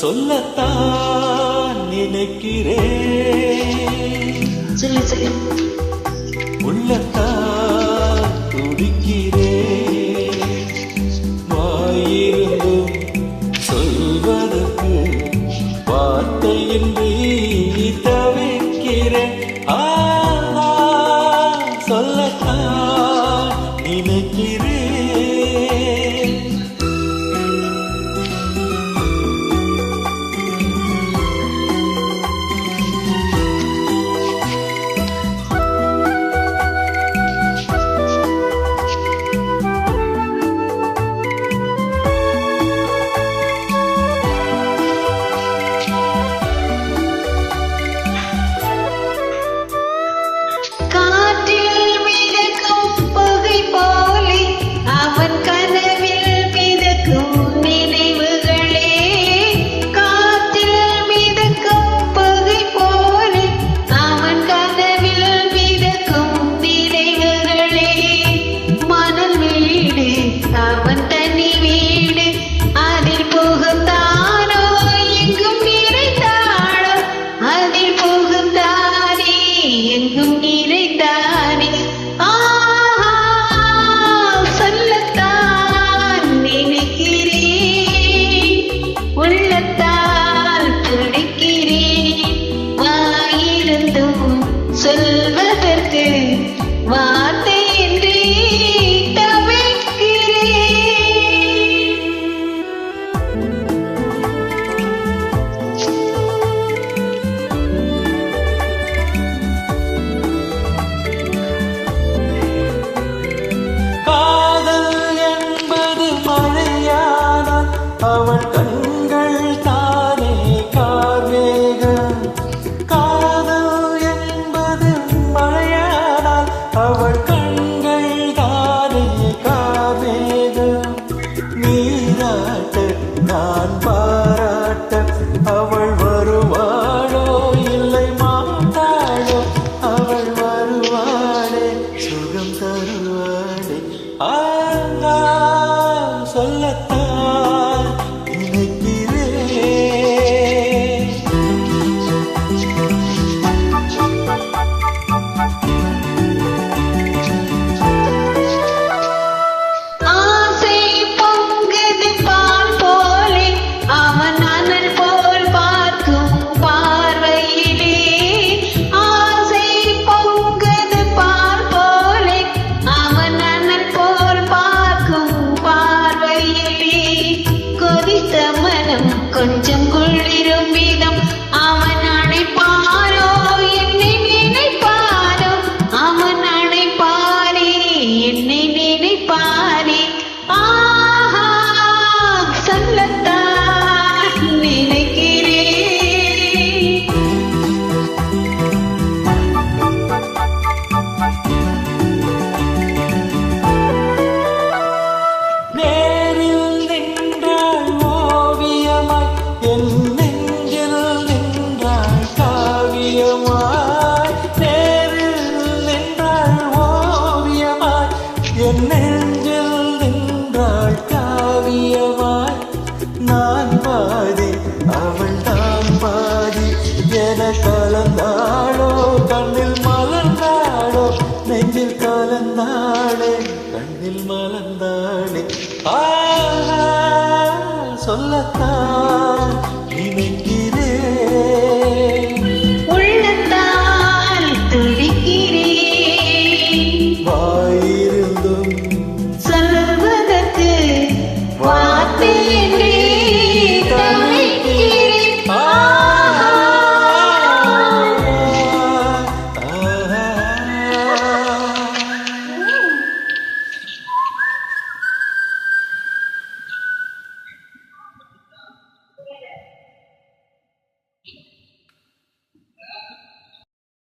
சொல்லத்தான் நினைக்கிறேன். சொல்லு சொல்லு. உள்ளத்தான் துடிக்கிறேன். வாயிருந்தும் சொல்வதற்கு வார்த்தையின்றி தவிக்கிறேன். சொல்லத்தான் நினைக்கிறேன். சொல்வதற்கு வார்த்தையின்றி தவிக்கிறேன். காதல் என்பது மழையான அவள் கண்கள் தானே கார்மேகம். அவள் கண்கள் தானே கார்மேகம். நீராட்ட நான் பாராட்ட அவள் வருவாளோ இல்லை மாட்டாளோ. அவள் வருவாளே சுகம் தருவாளே. சொல்லத்தான் நினைக்கிறேன். கொஞ்சம் குளிரும் விதம் அவன் அணைப்பாரோ என்னை நினைப்பாரோ. அவன் அணைப்பாரே என்னை நினைப்பாரே. ஆஹா சொல்லத்தான் நினைக்கிறேன். நேரில் நின்றாள் ஓவியமாய் என் நெஞ்சில் நின்றாள் காவியமாய். நேரில் நின்றாள் ஓவியமாய் என் நெஞ்சில் நின்றாள் காவியமாய். நான் பாதி அவள் தான் பாதி என கலந்தாளோ கண்ணில் மலர்ந்தாளோ நெஞ்சில் கலந்தாளே கண்ணில் மலர்ந்தாளே. சொல்லத்தான் நினைக்கிறேன். உள்ளத்தால் துடிக்கிறேன். வாயிருந்தும் சொல்வதற்கு வார்த்தை